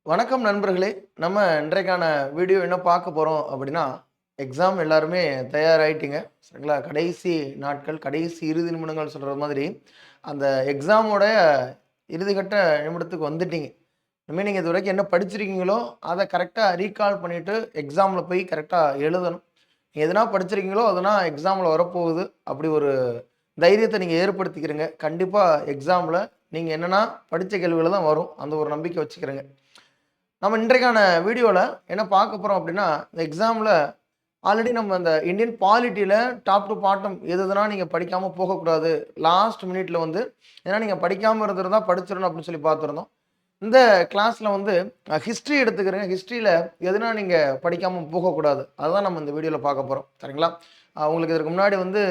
வணக்கம் நண்பர்களே. நம்ம இன்றைக்கான வீடியோ என்ன பார்க்க போறோம் அப்படின்னா, எக்ஸாம் எல்லாருமே தயாராயிட்டீங்க. சரிங்களா? கடைசி நாட்கள், கடைசி இறுதி நிமிடங்கள் சொல்ற மாதிரி, அந்த எக்ஸாமோட இறுதிக்கட்ட நிமிடத்துக்கு வந்துட்டீங்க. இனிமே நீங்க இதுவரைக்கும் என்ன படிச்சிருக்கீங்களோ, அத கரெக்ட்டா ரீகால் பண்ணிட்டு எக்ஸாம்ல போய் கரெக்ட்டா எழுதணும். எதுனா படிச்சிருக்கீங்களோ, அதெல்லாம் எக்ஸாம்ல வரப்போகுது. அப்படி ஒரு தைரியத்த நீங்க ஏற்படுத்திக்கிறங்க. கண்டிப்பா எக்ஸாம்ல நீங்க என்னன்னா படிச்ச கேள்விகள் தான் வரும். அந்த ஒரு நம்பிக்கை வச்சுக்கிறங்க. நம்ம இன்றைக்கான வீடியோல என்ன பார்க்க போறோம் அப்படின்னா, இந்த எக்ஸாம்ல ஆல்ரெடி நம்ம அந்த இந்தியன் பாலிட்டில டாப் டூ பாட்டம் எது எதுனா நீங்க படிக்காம போகக்கூடாது. லாஸ்ட் மினிட்ல வந்து ஏன்னா நீங்க படிக்காம இருந்திருந்தா படிச்சிரணும் அப்படின்னு சொல்லி பார்த்திருந்தோம். இந்த கிளாஸ்ல வந்து ஹிஸ்ட்ரி எடுத்துக்கிறேங்க. ஹிஸ்ட்ரியில எதுனா நீங்க படிக்காம போகக்கூடாது. அதுதான் நம்ம இந்த வீடியோல பார்க்க போறோம். சரிங்களா? உங்களுக்கு இதற்கு முன்னாடி வந்து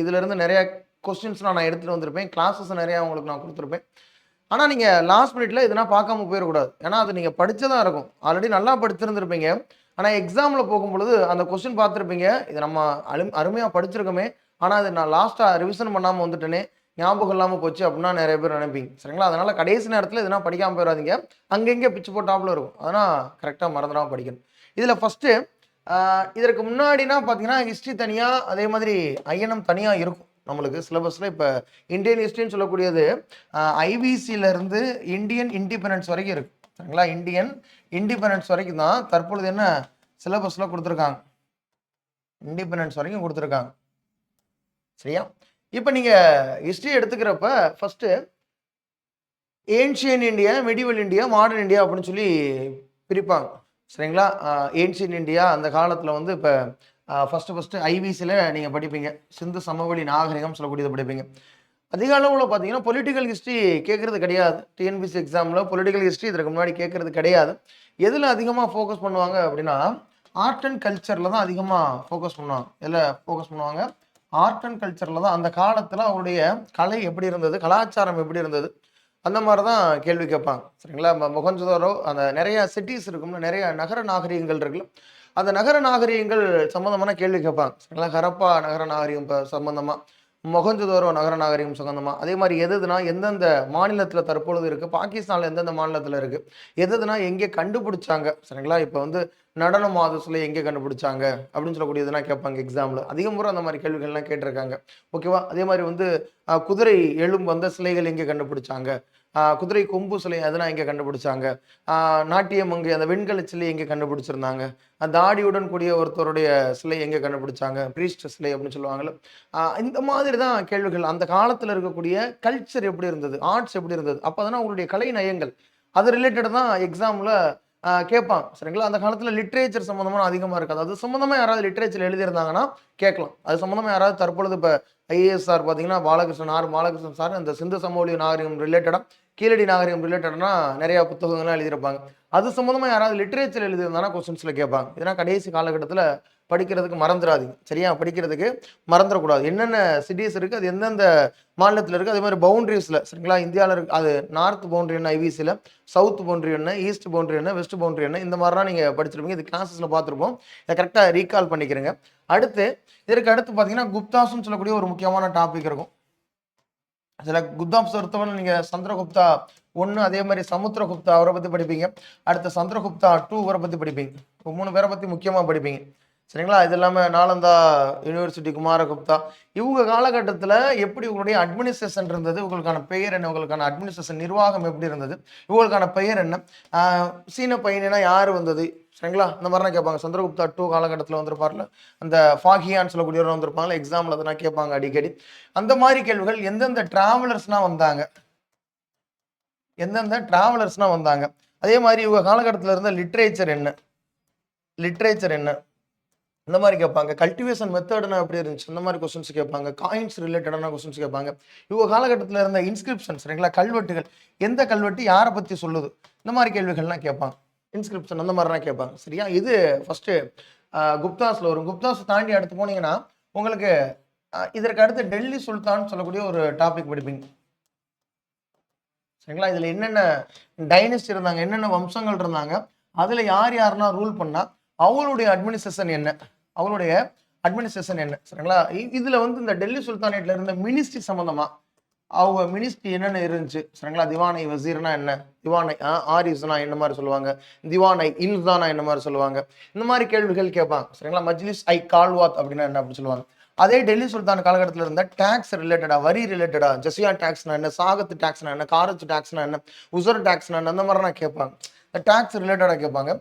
இதிலிருந்து நெறைய கொஸ்டின்ஸ்லாம் நான் எடுத்துட்டு வந்திருப்பேன். கிளாஸஸ் நெறைய உங்களுக்கு நான் குடுத்திருப்பேன். ஆனா, நீங்க லாஸ்ட் மினிட்ல எதுனா பார்க்காம போயிறக்கூடாது. ஏன்னா, அது நீங்க படிச்சதா இருக்கும். ஆல்ரெடி நல்லா படிச்சிருந்திருப்பீங்க. ஆனா, எக்ஸாம்ல போகும்பொழுது அந்த கொஸ்டின் பார்த்திருப்பீங்க. இத நம்ம அருமையா படிச்சிருக்கோமே! ஆனா, அது நான் லாஸ்ட்டா ரிவிஷன் பண்ணாம வந்துட்டேனே! ஞாபகம் இல்லாம போச்சு அப்டின்னா நெறைய பேர் நெனைப்பீங்க. சரிங்களா? அதனால கடைசி நேரத்தில எதுனா படிக்காம போயிறாதீங்க. அங்கங்க பிச்சு போட்டாப்ல இருக்கும். அதனா கரெக்ட்டா மறந்துடாம படிக்கணும். இதுல ஃபர்ஸ்ட்டு அ இதற்கு முன்னாடினா பார்த்தீங்கன்னா, ஹிஸ்ட்ரி தனியா, அதே மாதிரி ஐஎன்எம் தனியா இருக்கும். நம்மளுக்கு சிலபஸ்ல இப்ப இந்தியன் ஹிஸ்ட்ரின்னு சொல்லக்கூடியது ஐபிசில இருந்து இந்தியன் இண்டிபெண்டன்ஸ் வரைக்கும் இருக்கு. சரிங்களா? இந்தியன் இண்டிபெண்டன்ஸ் வரைக்கும் தான் தற்பொழுது என்ன சிலபஸ்ல குடுத்துருக்காங்க. இண்டிபெண்டன்ஸ் வரைக்கும் குடுத்துருக்காங்க. சரியா? இப்ப நீங்க ஹிஸ்ட்ரி எடுத்துக்கிறப்ப first ancient India, medieval India, modern India அப்படின்னு சொல்லி பிரிப்பாங்க. சரிங்களா? ஏன்ஷியன்ட் இந்தியா அந்த காலத்துல வந்து இப்ப ஃபர்ஸ்ட்டு ஐபிசில நீங்க படிப்பீங்க. சிந்து சமவெளி நாகரிகம் சொல்லக்கூடியத படிப்பீங்க. அதிக அளவுல பார்த்தீங்கன்னா, பொலிட்டிக்கல் ஹிஸ்ட்ரி கேட்கறது கிடையாது. டிஎன்பிஎஸ்சி எக்ஸாம்ல பொலிட்டிக்கல் ஹிஸ்ட்ரி இதற்கு முன்னாடி கேட்கறது கிடையாது. எதுல அதிகமா ஃபோக்கஸ் பண்ணுவாங்க அப்படின்னா, ஆர்ட் அண்ட் கல்ச்சர்ல தான் அதிகமா ஃபோக்கஸ் பண்ணுவாங்க. எதுல ஃபோக்கஸ் பண்ணுவாங்க? ஆர்ட் அண்ட் கல்ச்சர்ல தான் அந்த காலத்துல அவருடைய கலை எப்படி இருந்தது? கலாச்சாரம் எப்படி இருந்தது? அந்த மாரி தான் கேள்வி கேட்பாங்க. சரிங்களா? மொஹஞ்சதாரோ அந்த நெறைய சிட்டீஸ் இருக்கும்ல, நெறைய நகர நாகரீகங்கள் இருக்குல்ல. அந்த நகர நாகரீகங்கள் சம்மந்தமான கேள்வி கேட்பாங்க. சரிங்களா? ஹரப்பா நகர நாகரீகம் சம்மந்தமா, மொஹஞ்சதாரோ நகர நாகரீகம் சம்மந்தமா, அதே மாரி எதுனா எந்தெந்த மாநிலத்தில தற்பொழுது இருக்கு, பாகிஸ்தான்ல எந்தெந்த மாநிலத்தில இருக்கு, எதுனா எங்கே கண்டுபிடிச்சாங்க. சரிங்களா? இப்ப வந்து நடன மாத சிலை எங்கே கண்டுபிடிச்சாங்க அப்படின்னு சொல்லக்கூடியதுனா கேட்பாங்க எக்ஸாம்ல. அதிக முறை அந்த மாரி கேள்விகள்லாம் கேட்டிருக்காங்க. ஓகேவா? அதே மாரி வந்து குதிரை எழும் வந்த சிலைகள் எங்கே கண்டுபிடிச்சாங்க? குதிரை கொம்பு சிலை அதெல்லாம் எங்கே கண்டுபிடிச்சாங்க? நாட்டியம் அங்கே அந்த வெண்கல சிலை எங்கே கண்டுபிடிச்சிருந்தாங்க? தாடியுடன் கூடிய ஒருத்தருடைய சிலை எங்கே கண்டுபிடிச்சாங்க? பிரீஸ்ட் சிலை அப்படின்னு சொல்லுவாங்கல்ல. இந்த மாதிரி தான் கேள்விகள். அந்த காலத்துல இருக்கக்கூடிய கல்ச்சர் எப்படி இருந்தது? ஆர்ட்ஸ் எப்படி இருந்தது? அப்ப தானே அவங்களுடைய கலை நயங்கள். அது ரிலேட்டட் தான் எக்ஸாம்ல கேட்பாங்க. சரிங்களா? அந்த காலத்துல லிட்டரேச்சர் சம்மந்தமா அதிகமா இருக்காது. அது சம்மந்தமா யாராவது லிட்டரேச்சர் எழுதியிருந்தாங்கன்னா கேட்கலாம். அது சம்மந்தமா யாராவது தற்பொழுது இப்ப ஐஏஎஸ் சார் பார்த்தீங்கன்னா, பாலகிருஷ்ணன் சார் அந்த சிந்து சமவெளி நாகரிகம் ரிலேட்டடா, கீழடி நாகரிகம் ரிலேட்டட்னா நெறைய புத்தகங்கள்லாம் எழுதியிருப்பாங்க. அது சம்மந்தமா யாராவது லிட்டரேச்சர் எழுதியிருந்தாங்கன்னா கொஸ்டின்ஸ்ல கேட்பாங்க. ஏன்னா கடைசி காலகட்டத்தில படிக்கிறதுக்கு மறந்துறாதீங்க. சரியா? படிக்கிறதுக்கு மறந்துறக்கூடாது. என்னென்ன சிட்டீஸ் இருக்கு, அது எந்தெந்த மாநிலத்தில இருக்கு, அதே மாரி பவுண்டரீஸ்ல சரிங்களா? இந்தியால இருக்கு அது நார்த் பவுண்டரி என்ன ஐவிசில, சவுத் பவுண்டரி என்ன, ஈஸ்ட் பவுண்டரி என்ன, வெஸ்ட் பவுண்டரி என்ன இந்த மாரிலாம் நீங்க படிச்சிருப்பீங்க. இது கிளாஸஸ்ல பார்த்திருப்போம். இத கரெக்ட்டா ரீகால் பண்ணிக்கிறங்க. அடுத்து இதற்கு அடுத்து பார்த்தீங்கன்னா, குப்தாஸ்ன்னு சொல்லக்கூடிய ஒரு முக்கியமான டாபிக் இருக்கும். சில குப்தாஸ் ஒருத்தவன் நீங்க சந்திரகுப்தா 1 அதே மாரி சமுத்திரகுப்தா அவர பத்தி படிப்பீங்க. அடுத்து சந்திரகுப்தா 2 இவர பத்தி படிப்பீங்க. 3 பேர பத்தி முக்கியமா படிப்பீங்க. சரிங்களா? இது இல்லாம நாலந்தா யுனிவர்சிட்டி குமாரகுப்தா. இவங்க காலகட்டத்தில எப்படி உங்களுடைய அட்மினிஸ்ட்ரேஷன் இருந்தது? உங்களுக்கான பெயர் என்ன? உங்களுக்கான அட்மினிஸ்ட்ரேஷன் நிர்வாகம் எப்படி இருந்தது? இவங்களுக்கான பெயர் என்ன? ஆ சீன பயணினா யாரு வந்தது? சரிங்களா? இந்த மாரிலாம் கேட்பாங்க. சந்திரகுப்தா 2 காலகட்டத்தில வந்திருப்பார்ல. அந்த ஃபாகியான்னு சொல்லக்கூடியவர் வந்திருப்பாங்கல்ல. எக்ஸாம்ல அதெல்லாம் கேட்பாங்க அடிக்கடி. அந்த மாரி கேள்விகள் எந்தெந்த டிராவலர்ஸ்லாம் வந்தாங்க? எந்தெந்த டிராவலர்ஸ்லாம் வந்தாங்க? அதே மாரி இவங்க காலகட்டத்தில இருந்த லிட்டரேச்சர் என்ன? லிட்டரேச்சர் என்ன? இந்த மாரி கேட்பாங்க. கல்டிவேஷன் மெத்தட்னா எப்படி இருந்துச்சு? இந்த மாரி கொஸ்டின்ஸ் கேட்பாங்க. காயின்ஸ் ரிலேட்டடான கொஸ்டின்ஸ் கேட்பாங்க. இவங்க காலகட்டத்தில இருந்த இன்ஸ்கிரிப்ஷன் சரிங்களா? கல்வெட்டுகள். எந்த கல்வெட்டு யார பத்தி சொல்லுது? இந்த மாரி கேள்விகள்லாம் கேட்பாங்க. இன்ஸ்கிரிப்ஷன் அந்த மாரிலாம் கேட்பாங்க. சரியா? இது ஃபர்ஸ்ட்டு குப்தாஸ்ல வரும். குப்தாஸ் தாண்டி அடுத்து போனீங்கன்னா, உங்களுக்கு இதற்கு அடுத்து டெல்லி சுல்தான் சொல்லக்கூடிய ஒரு டாபிக் படிப்பீங்க. சரிங்களா? இதுல என்னென்ன டைனஸ்டி இருந்தாங்க, என்னென்ன வம்சங்கள் இருந்தாங்க, அதுல யார் யாரெல்லாம் ரூல் பண்ணா, அவங்களுடைய அட்மினிஸ்ட்ரேஷன் என்ன? அவங்களுடைய அட்மினிஸ்ட்ரேஷன் என்ன? சரிங்களா? இதுல வந்து இந்த டெல்லி சுல்தானேட்ல இருந்த மினிஸ்ட்ரி சம்மந்தமா, அவங்க மினிஸ்ட்ரி என்னென்ன இருந்துச்சு சரிங்களா? திவானை வசீர்னா என்ன, திவானை ஆரிஸ்னா என்ன மாதிரி சொல்லுவாங்க, திவானை இன்ஸ்தானா என்ன மாதிரி சொல்லுவாங்க, இந்த மாதிரி கேள்விகள் கேட்பாங்க சரிங்களா? மஜ்லிஸ் ஐ கால்வாத் அப்படின்னா என்ன அப்படின்னு சொல்லுவாங்க. அதே டெல்லி சுல்தான் காலகட்டத்தில் இருந்த டாக்ஸ் ரிலேட்டடா, வரி ரிலேட்டடா, ஜசியா டாக்ஸ்னா என்ன, சாகத்து டாக்ஸ்னா என்ன, காரத்து டாக்ஸ்னா என்ன, உசர் டாக்ஸ்னா என்ன, அந்த மாதிரிலாம் கேட்பாங்க. டாக்ஸ் ரிலேட்டடா கேட்பாங்க.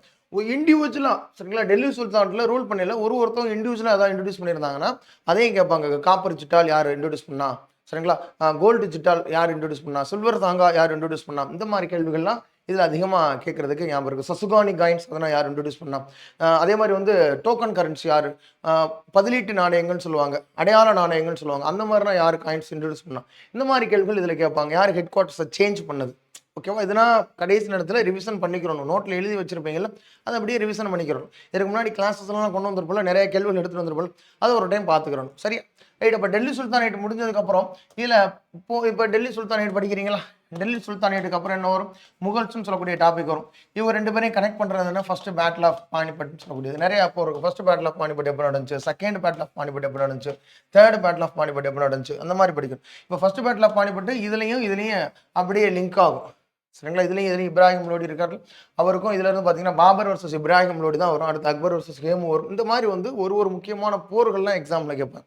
இண்டிவிஜுவலா சரிங்களா? டெல்லி சுல்தான்ல ரூல் பண்ணல ஒருத்தவங்க இண்டிவிஜுவலா ஏதாவது இன்ட்ரடியூஸ் பண்ணியிருந்தாங்கன்னா அதையும் கேட்பாங்க. காப்பர் சிட்டால் யார் இன்ட்ரடியூஸ் பண்ணா சரிங்களா? கோல்டு சிட்டால் யார் இன்ட்ரடியூஸ் பண்ணா, சில்வர் தாங்கா யார் இன்ட்ரடியூஸ் பண்ணா, இந்த மாதிரி கேள்விகள்லாம் இதுல அதிகமா கேட்கறதுக்கு ஞாபகம் இருக்கு. சசுகானி காயின்ஸ் அதெல்லாம் யார் இன்ட்ரடியூஸ் பண்ணா, அதே மாதிரி வந்து டோக்கன் கரன்சி யாரு, பதிலீட்டு நாணயங்கள்னு சொல்லுவாங்க, அடையாள நாணயங்கள்னு சொல்லுவாங்க, அந்த மாதிரிலாம் யார் காயின்ஸ் இன்ட்ரடியூஸ் பண்ணா, இந்த மாதிரி கேள்விகள் இதுல கேட்பாங்க. யார் ஹெட் குவார்ட்டர்ஸை சேஞ்ச் பண்ணது, ஓகேவா? இதெல்லாம் கடைசி நேரத்தில் ரிவிஷன் பண்ணிக்கிறோம். நோட்டில் எழுதி வச்சிருப்பீங்கல்ல, அதை அப்படியே ரிவிஷன் பண்ணிக்கிறோம். இதுக்கு முன்னாடி கிளாஸஸ்லாம் கொண்டு வந்திருப்போம், நிறைய கேள்விகள் எடுத்துட்டு வந்திருப்போம், அதை ஒரு டைம் பார்த்துக்கிறோம். சரி ரைட். அப்போ டெல்லி சுல்தானேட் முடிஞ்சதுக்கப்புறம் இதில் இப்போ டெல்லி சுல்தானேட் படிக்கிறீங்களா? டெல்லி சுல்தானேட்டுக்கு அப்புறம் என்ன வரும்? முகல்ஸ்னு சொல்லக்கூடிய டாபிக் வரும். இவங்க ரெண்டு பேரையும் கனெக்ட் பண்ணுறதுன்னா ஃபர்ஸ்ட் பேட்டில் ஆஃப் பானிபட்னு சொல்லக்கூடியது நிறைய அப்போ இருக்கும். ஃபர்ஸ்ட் பேட்டில் ஆஃப் பானிபட் எப்போ நடந்துச்சு, செகண்ட் பேட்டில் ஆஃப் பானிபட் எப்போ நடந்துச்சு, தேர்ட் பேட்டில் ஆஃப் பானிபட் எப்போ நடந்துச்சு, அந்த மாதிரி படிக்கணும். இப்போ ஃபர்ஸ்ட் பேட்டில் ஆஃப் பானிபட் இதுலையும் அப்படியே லிங்க் ஆகும் சரிங்களா? இதுலையும் இப்ராஹிம் லோடி இருக்காரு, அவருக்கும் இதுல இருந்து பார்த்தீங்கன்னா பாபர் வர்சஸ் இப்ராஹிம் லோடி தான் வரும். அடுத்து அக்பர் வர்சஸ் ஹேமு வரும். இந்த மாதிரி வந்து ஒரு முக்கியமான போர்கள்லாம் எக்ஸாம்பிள் கேட்பாங்க.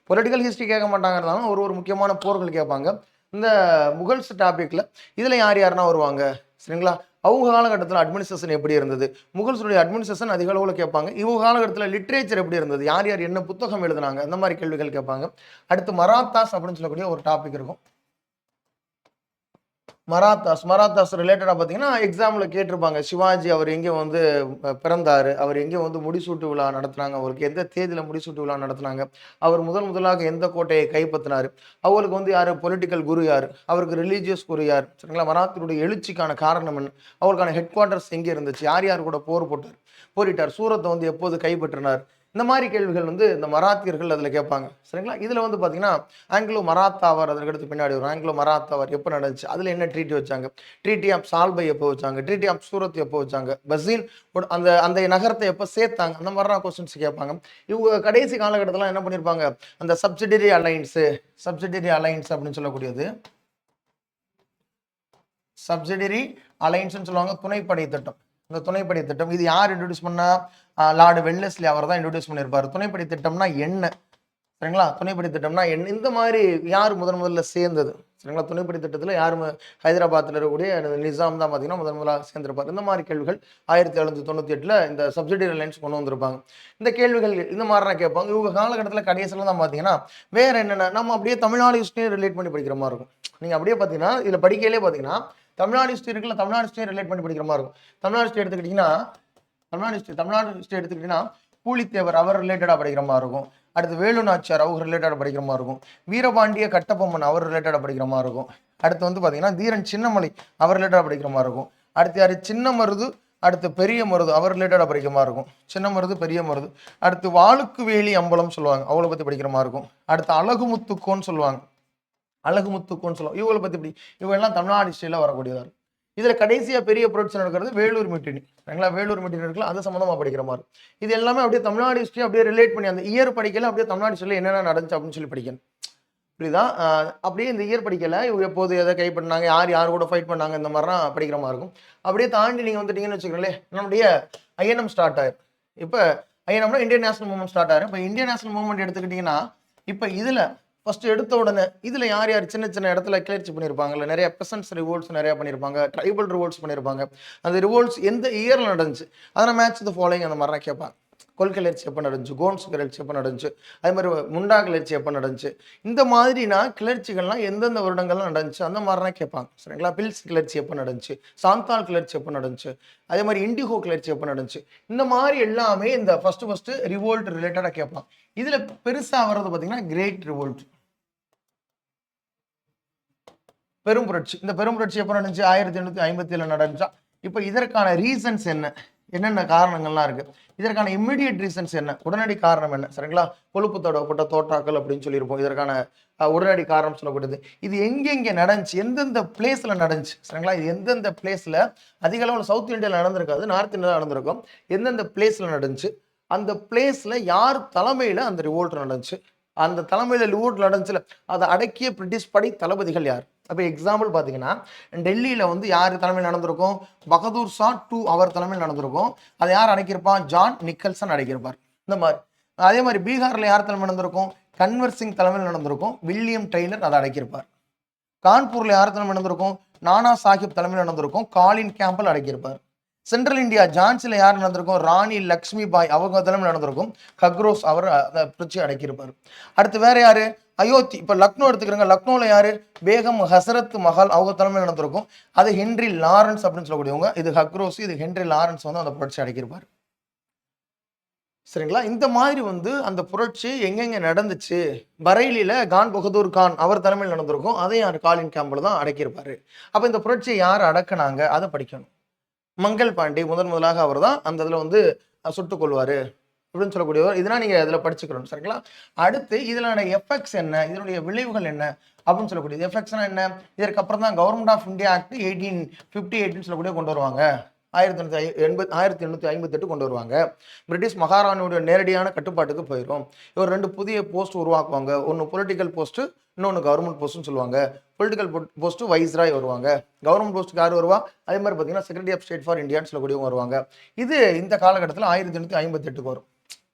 பொலிட்டிக்கல் ஹிஸ்ட்ரி கேட்க மாட்டாங்க, இருந்தாலும் ஒரு முக்கியமான போர்கள் கேட்பாங்க. இந்த முகல்ஸ் டாபிக்ல இதுல யாருன்னா வருவாங்க சரிங்களா? அவங்க காலகட்டத்தில் அட்மினிஸ்ட்ரேஷன் எப்படி இருந்தது, முகல்ஸுடைய அட்மினிஸ்ட்ரேஷன் அதிக அளவில் கேட்பாங்க. இவங்க காலகட்டத்தில் லிட்ரேச்சர் எப்படி இருந்தது, யார் என்ன புத்தகம் எழுதுனாங்க, அந்த மாதிரி கேள்விகள் கேட்பாங்க. அடுத்து மராத்தாஸ் அப்படின்னு சொல்லக்கூடிய ஒரு டாபிக் இருக்கும். மராத்தாஸ் ரிலேட்டடாக பார்த்தீங்கன்னா எக்ஸாம்பிள் கேட்டிருப்பாங்க. சிவாஜி அவர் எங்கே வந்து பிறந்தார், அவர் எங்கே வந்து முடிசூட்டு விழா நடத்துனாங்க, அவருக்கு எந்த தேதியில் முடிசூட்டு விழா நடத்துனாங்க, அவர் முதலாக எந்த கோட்டையை கைப்பற்றினார், அவருக்கு வந்து யார் பொலிட்டிக்கல் குரு யார், அவருக்கு ரிலீஜியஸ் குரு யார் சரிங்களா? மராத்தியுடைய எழுச்சிக்கான காரணம் என்ன, அவருக்கான ஹெட் குவார்ட்டர்ஸ் எங்கே இருந்துச்சு, யார் கூட போரிட்டார், சூரத்தை வந்து எப்போது கைப்பற்றினார், இந்த மாதிரி கேள்விகள் வந்து இந்த மராத்தியர்கள் அதில் கேட்பாங்க சரிங்களா? இதில் வந்து பார்த்தீங்கன்னா ஆங்கிலோ மராத்தாவர் அதற்கடுத்து பின்னாடி வரும். ஆங்கிலோ மராத்தாவர் எப்போ நடந்துச்சு, அதில் என்ன ட்ரீட்டி வச்சாங்க, ட்ரீட்டி ஆஃப் சால்பை எப்போ வச்சாங்க, ட்ரீட்டி ஆஃப் சூரத் எப்போ வச்சாங்க, பசீன் அந்த அந்த நகரத்தை எப்போ சேர்த்தாங்க, அந்த மாதிரிலாம் கொஸ்டின்ஸ் கேட்பாங்க. இவங்க கடைசி காலகட்டத்தில் என்ன பண்ணியிருப்பாங்க, அந்த சப்சிடரி அலைன்ஸ் அப்படின்னு சொல்லக்கூடியது, சப்சிடரி அலைன்ஸ்னு சொல்லுவாங்க, துணைப்படை திட்டம். இந்த துணைப்படை திட்டம் இது யார் இன்ட்ரோடியூஸ் பண்ணா, லார்டு வெல்லஸ்லி அவர் தான் இன்ட்ரோடியூஸ் பண்ணியிருப்பார். துணைப்படை திட்டம்னா என்ன சரிங்களா? துணைப்படை திட்டம்னா என்ன, இந்த மாதிரி யார் முதல்ல சேர்ந்தது சரிங்களா? துணைப்படை திட்டத்தில் யார், ஹைதராபாத்தில் இருக்கக்கூடிய நிசாம் தான் பார்த்தீங்கன்னா முதலாக சேர்ந்திருப்பார். இந்த மாதிரி கேள்விகள் 1798 இந்த சப்சிடரி அலைன்ஸ் கொண்டு வந்திருப்பாங்க. இந்த கேள்விகள் இந்த மாதிரிலாம் கேட்பாங்க. இவங்க காலகட்டத்தில் கடைசியில் தான் பார்த்தீங்கன்னா வேற என்னென்ன நம்ம அப்படியே தமிழ்நாடு ஹிஸ்டரியை ரிலேட் பண்ணி படிக்கிற மாதிரி இருக்கும். நீங்கள் அப்படியே பார்த்தீங்கன்னா இதில் படிக்கையிலே பார்த்தீங்கன்னா தமிழ்நாடு ஹிஸ்டரி இருக்குல்ல, தமிழ்நாடு ஹிஸ்டரி ரிலேட் பண்ணி படிக்கிற மாதிரி இருக்கும். தமிழ்நாடு ஹிஸ்டரி எடுத்துக்கிட்டிங்கன்னா பூலித்தேவர் அவர் ரிலேட்டடாக படிக்கிற மாதிரி இருக்கும். அடுத்து வேலு நாச்சியார் அவர் ரிலேட்டடாக படிக்கிற மாதிரி இருக்கும். வீரபாண்டிய கட்டபொம்மன் அவர் ரிலேட்டடாக படிக்கிற மாதிரி இருக்கும். அடுத்து வந்து பார்த்தீங்கன்னா தீரன் சின்னமலை அவர் ரிலேட்டடாக படிக்கிற மாதிரி இருக்கும். அடுத்து யார், சின்ன மருது, அடுத்து பெரிய மருது அவர் ரிலேட்டடாக படிக்கிற மாதிரி இருக்கும். சின்ன மருது, பெரிய மருது. அடுத்து வாளுக்கு வேலி அம்பலம் சொல்லுவாங்க, அவளை பற்றி படிக்கிற மாதிரி இருக்கும். அடுத்து அழகுமுத்துக்கோன்னு சொல்லுவாங்க, அழகுமுத்துக்கோன்னு சொல்லுவாங்க. இவங்களை பற்றி இப்படி இவங்க எல்லாம் தமிழ்நாடு ஹிஸ்டரியில் வரக்கூடியதாக இருக்கும். இதில் கடைசியாக பெரிய புரட்சி நடக்கிறது வேலூர் மிட்டினி சரிங்களா? வேலூர் மிட்டினி இருக்குல்ல, அது சம்மந்தமாக படிக்கிற மாதிரி. இது எல்லாமே அப்படியே தமிழ்நாடு ஹிஸ்டரி அப்படியே ரிலேட் பண்ணி அந்த இயர் படிக்கல, அப்படியே தமிழ்நாடு ஹிஸ்டரியில் என்னென்ன நடந்துச்சு அப்படின்னு சொல்லி படிக்கணும். இப்படிதான் அப்படியே இந்த இயர் படிக்கல, இவங்க எப்போது எதை கைப்பற்றினாங்க, யார் கூட ஃபைட் பண்ணாங்க, இந்த மாதிரிலாம் படிக்கிற மாதிரி இருக்கும். அப்படியே தாண்டி நீங்கள் வந்துட்டீங்கன்னு வச்சுக்கோங்களேன், நம்மளுடைய ஐஎன்எம் ஸ்டார்ட் ஆயிரும். இப்போ ஐஎன்எம்னா இந்தியன் நேஷனல் மூவ்மெண்ட் ஸ்டார்ட் ஆயிரும். இப்போ இந்தியன் நேஷனல் மூவ்மெண்ட் எடுத்துக்கிட்டிங்கன்னா இப்போ இதில் ஃபர்ஸ்ட் எடுத்த உடனே இதில் யார் சின்ன சின்ன இடத்துல கிளர்ச்சி பண்ணியிருப்பாங்கல்ல, நிறைய பெசன்ஸ் ரிவோல்ட்ஸ் நிறையா பண்ணியிருப்பாங்க, ட்ரைபல் ரிவோல்ட்ஸ் பண்ணியிருப்பாங்க. அந்த ரிவோல்ட்ஸ் எந்த இயரில் நடந்துச்சு, அதனால் மேட்ச் த ஃபாலோயிங் அந்த மாதிரிலாம் கேட்பாங்க. கொள்கிளர்ச்சி எப்போ நடந்துச்சு, கோன்ஸ் கிளர்ச்சி எப்போ நடந்துச்சு, அதே மாதிரி முண்டா கிளர்ச்சி எப்போ நடந்துச்சு, இந்த மாதிரினா கிளர்ச்சிகள்லாம் எந்தெந்த வருடங்கள்லாம் நடந்துச்சு அந்த மாதிரிலாம் கேட்பாங்க சரிங்களா? பில்ஸ் கிளர்ச்சி எப்போ நடந்துச்சு, சாந்தால் கிளர்ச்சி எப்போ நடந்துச்சு, அதே மாதிரி இண்டிகோ கிளர்ச்சி எப்போ நடந்துச்சு, இந்த மாதிரி எல்லாமே இந்த ஃபர்ஸ்ட் ரிவோல்ட் ரிலேட்டடாக கேட்பாங்க. இதில் பெருசாக வர்றது பார்த்தீங்கன்னா கிரேட் ரிவோல்ட், பெரும் புரட்சி. இந்த பெரும் புரட்சி எப்போ நடந்துச்சு, 1857 நடந்துச்சா. இப்போ இதற்கான ரீசன்ஸ் என்னென்ன காரணங்கள்லாம் இருக்கு, இதற்கான இம்மிடியட் ரீசன்ஸ் என்ன, உடனடி காரணம் என்ன சரிங்களா? கொழுப்பு தடவப்பட்ட தோட்டாக்கள் அப்படின்னு சொல்லியிருப்போம். இதற்கான உடனடி காரணம் சொல்லக்கூடியது இது எங்கெங்கே நடந்துச்சு, எந்தெந்த பிளேஸில் நடந்துச்சு சரிங்களா? இது எந்தெந்த பிளேஸில் அதிக அளவில் சவுத் இந்தியாவில் நடந்திருக்காது, நார்த் இந்தியாவில் நடந்திருக்கும். எந்தெந்த பிளேஸில் நடந்துச்சு, அந்த பிளேஸில் யார் தலைமையில் அந்த ரிவோல்ட் நடந்துச்சு, அந்த தலைமையில் லூட் நடந்துச்சுல, அதை அடக்கிய பிரிட்டிஷ் படை தளபதிகள் யார்? அப்போ எக்ஸாம்பிள் பார்த்தீங்கன்னா, டெல்லியில் வந்து யார் தலைமையில் நடந்திருக்கும்? பகதூர் ஷா 2 அவர் தலைமையில் நடந்திருக்கும். அதை யார் அடக்கியிருப்பான்? John Nicholson அடக்கியிருப்பார். இந்த மாதிரி அதே மாதிரி பீகாரில் யார் தலைமை நடந்திருக்கும்? கன்வர் சிங் தலைமையில் நடந்திருக்கும். வில்லியம் டெய்லர் அதை அடக்கியிருப்பார். கான்பூரில் யார் தலைமை நடந்திருக்கும்? நானா சாஹிப் தலைமையில் நடந்திருக்கும். காலின் கேம்பல் அடக்கியிருப்பார். சென்ட்ரல் இந்தியா ஜான்சியில் யார் நடந்திருக்கும்? ராணி லக்ஷ்மி பாய் அவங்க தலைமையில் நடந்திருக்கும். கக்ரோஸ் அவர் அதை பிரிச்சு அடக்கியிருப்பார். அடுத்து வேற யாரு? அயோத்தி. இப்போ லக்னோ எடுத்துக்கிறோங்க. லக்னோவில் யாரு? பேகம் ஹசரத் மஹால் அவங்க தலைமையில் நடந்திருக்கும். அது ஹென்ரி லாரன்ஸ் அப்படின்னு சொல்லக்கூடியவங்க. இது ஹக்ரோஸ், இது ஹென்ரி லாரன்ஸ் வந்து அந்த புரட்சி அடக்கியிருப்பார். சரிங்களா? இந்த மாதிரி வந்து அந்த புரட்சி எங்கெங்க நடந்துச்சு? பரேலியில கான் பகதூர் கான் அவர் தலைமையில் நடந்திருக்கும். அதை யார்? காலின் கேம்பல் தான் அடக்கியிருப்பாரு. அப்போ இந்த புரட்சியை யார் அடக்குனாங்க? அதை படிக்கணும். மங்கள் பாண்டே முதலாக அவர் தான் அந்த இதில் வந்து சுட்டுக் கொள்வார் அப்படின்னு சொல்லக்கூடியவர். இதெல்லாம் நீங்கள் இதில் படிச்சுக்கணும். சரிங்களா? அடுத்து இதனோட எஃபெக்ட்ஸ் என்ன, இதனுடைய விளைவுகள் என்ன அப்படின்னு சொல்லக்கூடியது. எஃபெக்ட்ஸ்னா என்ன? இதற்கு அப்புறம் தான் கவர்மெண்ட் ஆஃப் இந்தியா ஆக்ட் 1858 சொல்லக்கூடிய கொண்டு வருவாங்க. 1858 கொண்டு வருவாங்க. பிரிட்டிஷ் மகாராணியோட நேரடியான கட்டுப்பாட்டுக்கு போயிடும். இவர் 2 புதிய போஸ்ட் உருவாக்குவாங்க. ஒன்று பொலிட்டிக்கல் போஸ்ட்டு, இன்னொன்று கவர்மெண்ட் போஸ்ட்னு சொல்லுவாங்க. பொலிட்டிக்கல் போஸ்ட்டு வைஸ்ராய் வருவாங்க. கவர்மெண்ட் போஸ்ட்டுக்கு யார் வருவா? அதே மாதிரி பார்த்தீங்கன்னா செக்ரட்டரி ஆஃப் ஸ்டேட் ஃபார் இந்தியான்னு சொல்லக்கூடியவங்க வருவாங்க. இது இந்த காலகட்டத்தில் 1858 வரும்.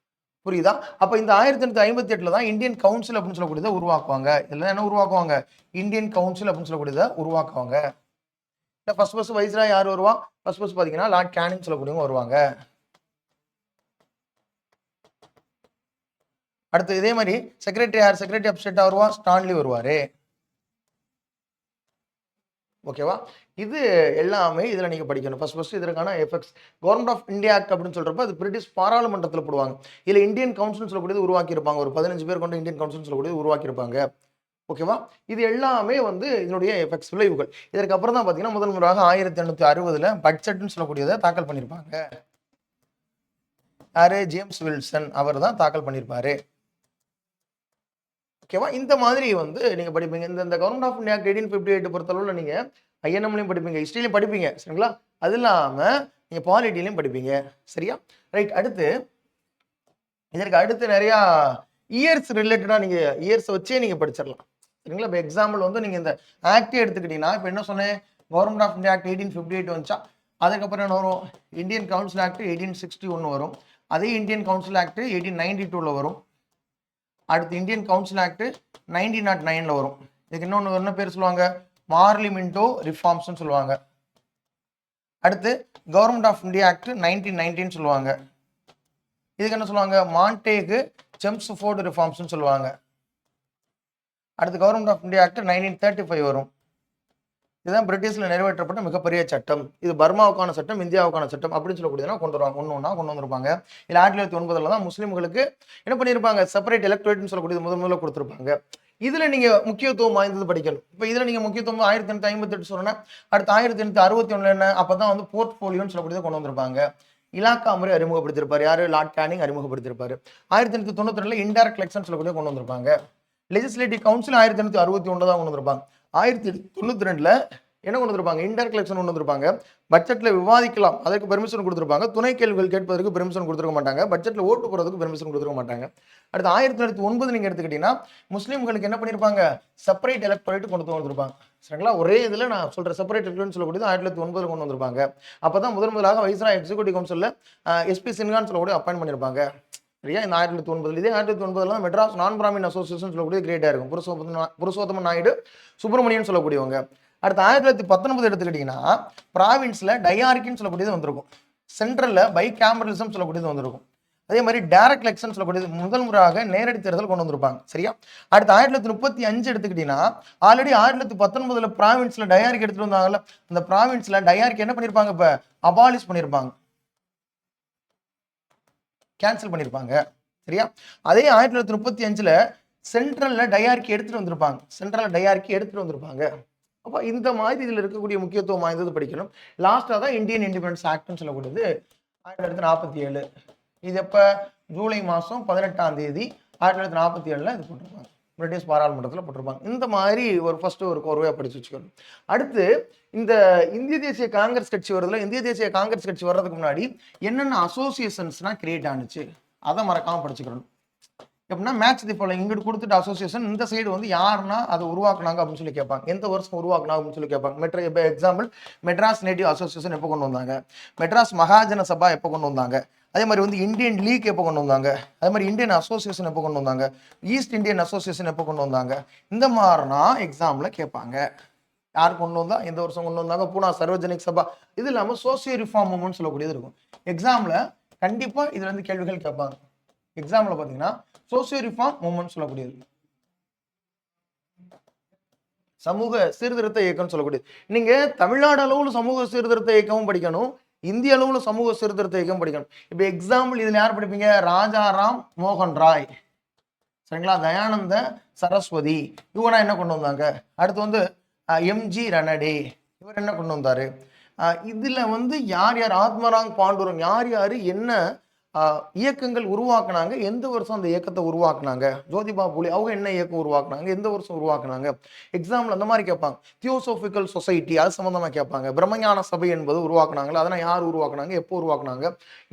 புரியுதா? அப்போ இந்த 1858 தான் இந்தியன் கவுன்சில் அப்படின்னு சொல்லக்கூடியதை உருவாக்குவாங்க. இதெல்லாம் என்ன உருவாக்குவாங்க? இந்தியன் கவுன்சில் அப்படின்னு சொல்லக்கூடியதை உருவாக்குவாங்க. ஃபர்ஸ்ட் வைஸ்ராய் யார் வருவா? ஃபர்ஸ்ட் பார்த்தீங்கன்னா லார்ட் கேனிங் சொல்லக்கூடியவங்க வருவாங்க. அடுத்து இதே மாதிரி செக்ரட்டரி யார்? செக்ரட்டரி ஆஃப் ஸ்டேட் வருவா? ஸ்டான்லி வருவாரு. ஓகேவா? இது எல்லாமே இதில் நீங்கள் படிக்கணும். ஃபர்ஸ்ட் இதற்கான effects. Government of India act அப்படின்னு சொல்கிறப்ப அது பிரிட்டிஷ் பாராளுமன்றத்தில் போடுவாங்க. இதில் இந்தியன் கவுன்சில் சொல்லக்கூடியது உருவாக்கியிருப்பாங்க. ஒரு 15 பேர் கொண்ட இந்தியன் கவுன்சில் சொல்லக்கூடியது உருவாக்கியிருப்பாங்க. ஓகேவா? இது எல்லாமே வந்து இதனுடைய எஃபெக்ட்ஸ், விளைவுகள். இதற்கு அப்புறம் தான் பார்த்தீங்கன்னா முதல் முறையாக 1860 பட்ஜெட்னு சொல்லக்கூடியதை தாக்கல் பண்ணியிருப்பாங்க. யாரு? ஜேம்ஸ் வில்சன் அவர் தான் தாக்கல் பண்ணியிருப்பாரு. ஓகேவா? இந்த மாதிரி வந்து நீங்கள் படிப்பீங்க. இந்த கவர்மெண்ட் ஆஃப் இந்தியா 1858 பொறுத்தளவில் நீங்கள் ஐஎன்எம்லையும் படிப்பீங்க, ஹிஸ்ட்ரிலையும் படிப்பீங்க. சரிங்களா? அது இல்லாமல் நீங்கள் பாலிட்டிலையும் படிப்பீங்க. சரியா? ரைட். அடுத்து இதற்கு அடுத்து நிறையா இயர்ஸ் ரிலேட்டடாக நீங்கள் இயர்ஸை வச்சே நீங்கள் படிச்சிடலாம். சரிங்களா? இப்போ எக்ஸாம்பிள் வந்து நீங்கள் இந்த ஆக்டே எடுத்துக்கிட்டீங்கன்னா, இப்போ என்ன சொன்னேன்? கவர்மெண்ட் ஆஃப் இந்தியா ஆக்ட் 1858 வந்துச்சா? அதுக்கப்புறம் என்ன வரும்? இந்தியன் கவுன்சில் ஆக்ட் 1861 வரும். அதே இந்தியன் கவுன்சில் ஆக்ட் 1892 வரும். அடுத்து இந்தியன் கவுன்சில் ஆக்ட் 1909 வரும். இதுக்கு இன்னொன்று என்ன பேர் சொல்லுவாங்க? பார்லிமெண்டோ ரிஃபார்ம்ஸ்னு சொல்லுவாங்க. அடுத்து கவர்மெண்ட் ஆஃப் இந்தியா ஆக்ட் 1919 சொல்லுவாங்க. இதுக்கு என்ன சொல்லுவாங்க? மான்டேகு செம்ஸ்ஃபோர்டு ரிஃபார்ம்ஸ்னு சொல்லுவாங்க. அடுத்து கவர்மெண்ட் ஆஃப் இந்தியா ஆக்ட் 1935 வரும். இதுதான் பிரிட்டிஷில் நிறைவேற்றப்பட்ட மிகப்பெரிய சட்டம். இது பர்மாவுக்கான சட்டம், இந்தியாவுக்கான சட்டம் அப்படின்னு சொல்லக்கூடியதுனா கொண்டு வருவாங்க. ஒன்று கொண்டு வந்திருப்பாங்க. இல்லை 1909 தான் முஸ்லீம்களுக்கு என்ன பண்ணியிருப்பாங்க? செப்பரேட் எலக்ட்ரேட்னு சொல்லக்கூடியது முதல்ல கொடுத்துருப்பாங்க. இதில் நீங்கள் முக்கியத்துவம் வாய்ந்தது படிக்கணும். இப்போ இதில் நீங்கள் முக்கியத்துவம் 1858 சொன்னேன். அடுத்து 1861 என்ன? அப்போ தான் வந்து போர்ட்ஃபோலியோன்னு சொல்லக்கூடியதை கொண்டு வந்திருப்பாங்க. இலாக்கா முறை அறிமுகப்படுத்திருப்பார். யார்? லார்ட் கேனிங் அறிமுகப்படுத்திருப்பாரு. 1892 இன்டைரக்ட் எலெக்ஷன் சொல்லக்கூடிய கொண்டு வந்திருப்பாங்க. லெஜிஸ்லேட்டிவ் கவுன்சில் 1861 தான் கொண்டு வந்திருப்பாங்க. 1892 என்ன கொண்டு வந்திருப்பாங்க? இன்டைரக்ட் எலெக்ஷன் கொண்டு வந்திருப்பாங்க. பட்ஜெட்டில் விவாதிக்கலாம், அதற்கு பெர்மிஷன் கொடுத்துருப்பாங்க. துணை கேள்விகள் கேட்பதற்கு பெர்மிஷன் கொடுத்துருக்க மாட்டாங்க. பட்ஜெட்டில் ஓட்டு போகிறதுக்கு பெர்மிஷன் கொடுத்துருக்க மாட்டாங்க. அடுத்து 1909 நீங்கள் எடுத்துக்கிட்டீங்கன்னா முஸ்லீம்களுக்கு என்ன பண்ணியிருப்பாங்க? செப்பரேட் எலக்டரேட் கொண்டு வந்திருப்பாங்க. சரிங்களா? ஒரே இதில் நான் சொல்கிற செப்பரேட் எலக்டரேட்னு சொல்லக்கூடியது 1909 கொண்டு வந்திருப்பாங்க. அப்போ தான் முதலாக வைஸ்ராய் எக்ஸிக்யூட்டிவ் கவுன்சிலில் எஸ்பி சின்ஹான்னு சொல்லக்கூடிய அப்பாயின்ட் பண்ணியிருப்பாங்க. சரியா? இந்த 1909 இதே 1909 தான் மெட்ராஸ் நான் பிராமின் அசோசியேஷன் சொல்லக்கூடிய கிரியேட் ஆயிருக்கும். புருஷோத்தம நாயுடு சுப்பிரமணியன் சொல்லக்கூடியவங்க. அடுத்து 1919 எடுத்துக்கிட்டிங்கன்னா ப்ராவின்ஸில் டயார்கின்னு சொல்லக்கூடியது வந்திருக்கும். சென்ட்ரலில் பை கேமரலிசம் சொல்லக்கூடியது வந்திருக்கும். அதே மாதிரி டைரக்ட் எலெக்ஷன் சொல்லக்கூடியது முதல் முறையாக நேரடி தேர்தல் கொண்டு வந்திருப்பாங்க. சரியா? அடுத்து 1935 எடுத்துக்கிட்டீங்கன்னா ஆல்ரெடி 1919 ப்ராவின்ஸில் டயாரிக் எடுத்துட்டு வந்தாங்கல்ல, அந்த ப்ராவின்ஸில் டயாரிக் என்ன பண்ணியிருப்பாங்க? இப்போ அபாலிஷ் பண்ணியிருப்பாங்க, கேன்சல் பண்ணியிருப்பாங்க. சரியா? அதே 1935 சென்ட்ரலில் டயாரிக்கி எடுத்துகிட்டு வந்திருப்பாங்க. சென்ட்ரலில் டயாரிக்கி எடுத்துகிட்டு வந்திருப்பாங்க. அப்போ இந்த மாதிரி இதில் இருக்கக்கூடிய முக்கியத்துவம் வாய்ந்தது படிக்கணும். லாஸ்ட்டாக தான் இந்தியன் இண்டிபெண்டன்ஸ் ஆக்ட்னு சொல்லக்கூடியது 1947. இது எப்போ? ஜூலை மாதம் 18ஆம் தேதி 1947 இது போட்டிருப்பாங்க. பிரிட்டிஷ் பாராளுமன்றத்தில் போட்டிருப்பாங்க. இந்த மாதிரி ஒரு ஃபர்ஸ்ட் ஒரு கோர்வையாக படிச்சு வச்சுக்கணும். அடுத்து இந்த இந்திய தேசிய காங்கிரஸ் கட்சி வருதுல, இந்திய தேசிய காங்கிரஸ் கட்சி வர்றதுக்கு முன்னாடி என்னென்ன அசோசியேஷன்ஸ்லாம் கிரியேட் ஆனிச்சு அதை மறக்காமல் படிச்சுக்கணும். எப்படின்னா மேட்ச் தி ஃபாலோயிங் இங்கிட்டு கொடுத்துட்டு அசோசியேஷன் இந்த சைடு வந்து யாருன்னா அதை உருவாக்குனாங்க அப்படின்னு சொல்லி கேட்பாங்க, எந்த வருஷம் உருவாக்குனாங்க அப்படின்னு சொல்லி கேட்பாங்க. இப்போ எக்ஸாம்பிள் மெட்ராஸ் நேட்டிவ் அசோசியேஷன் எப்போ கொண்டு வந்தாங்க, மெட்ராஸ் மகாஜன சபா எப்போ கொண்டு வந்தாங்க, அதே மாதிரி வந்து இந்தியன் லீக் எப்போ கொண்டு வந்தாங்க, அதே மாதிரி இந்தியன் அசோசியேஷன் எப்போ கொண்டு வந்தாங்க, ஈஸ்ட் இந்தியன் அசோசியேஷன் எப்போ கொண்டு வந்தாங்க, இந்த மாதிரினா எக்ஸாம்ல கேட்பாங்க. யார் கொண்டு வந்தா, எந்த வருஷம் கொண்டு வந்தாங்க, பூனா சர்வஜனிக் சபா. இது இல்லாமல் சோசியோ ரிஃபார்ம் மூவ்மெண்ட் சொல்லக்கூடியது இருக்கும். எக்ஸாம்ல கண்டிப்பா இதுல இருந்து கேள்விகள் கேட்பாங்க. எக்ஸாம்ல பாத்தீங்கன்னா சோசியோ ரிஃபார்ம் மூவ்மெண்ட் சொல்லக்கூடியது, சமூக சீர்திருத்த இயக்கம் சொல்லக்கூடியது. நீங்க தமிழ்நாடு அளவுல சமூக சீர்திருத்த இயக்கமும் படிக்கணும், இந்திய அளவுல சமூக சீர்திருத்த இயக்கம் படிக்கணும். இப்ப எக்ஸாம்பிள் இதுல யார் படிப்பீங்க, ராஜாராம் மோகன் ராய், சரிங்களா, தயானந்த சரஸ்வதி, இவனா என்ன கொண்டு வந்தாங்க. அடுத்து வந்து எம்ஜி ரணடே, இவர் என்ன கொண்டு வந்தாரு. இதுல வந்து யார் யார், ஆத்மராங் பாண்டுரங், யார் யாரு என்ன இயக்கங்கள் உருவாக்குனாங்க, எந்த வருஷம் அந்த இயக்கத்தை உருவாக்குனாங்க, ஜோதிபா புலே அவங்க என்ன இயக்கம் உருவாக்குனாங்க, எந்த வருஷம் உருவாக்குனாங்க. எக்ஸாம்பிள் அந்த மாதிரி கேட்பாங்க. தியோசோபிக்கல் சொசைட்டி அது சம்பந்தமா கேட்பாங்க. பிரம்மஞான சபை என்பது உருவாக்குனாங்களா, அதெல்லாம் யார் உருவாக்குனாங்க, எப்போ உருவாக்குனாங்க.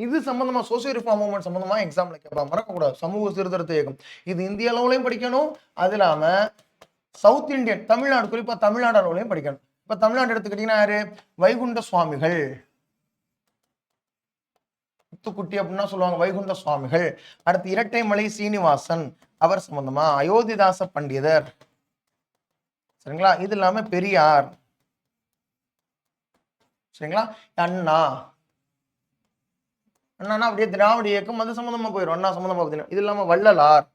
இது சம்பந்தமா சோசியல் ரிஃபார்ம் மூவ்மெண்ட் சம்பந்தமா எக்ஸாம்ல கேட்பாங்க. மறக்கக்கூடாது, சமூக சீர்திருத்த இயக்கம் இது இந்திய அளவுலையும் படிக்கணும், அது இல்லாம சவுத் இந்தியன் தமிழ்நாடு, குறிப்பா தமிழ்நாடு அளவுலையும் படிக்கணும். இப்ப தமிழ்நாடு எடுத்துக்கிட்டீங்கன்னா யாரு, வைகுண்ட சுவாமிகள், முத்துக்குட்டி அப்படின்னா சொல்லுவாங்க, வைகுண்ட சுவாமிகள். அடுத்து இரட்டைமலை சீனிவாசன், அவர் சம்பந்தமா அயோத்திதாச பண்டிதர், சரிங்களா. இது இல்லாம பெரியார், சரிங்களா. அண்ணா, அண்ணா அப்படியே திராவிட இயக்கம் அது சம்பந்தமா போயிடும், அண்ணா சம்பந்தமா பார்த்தீங்கன்னா. இது இல்லாம வள்ளலார்,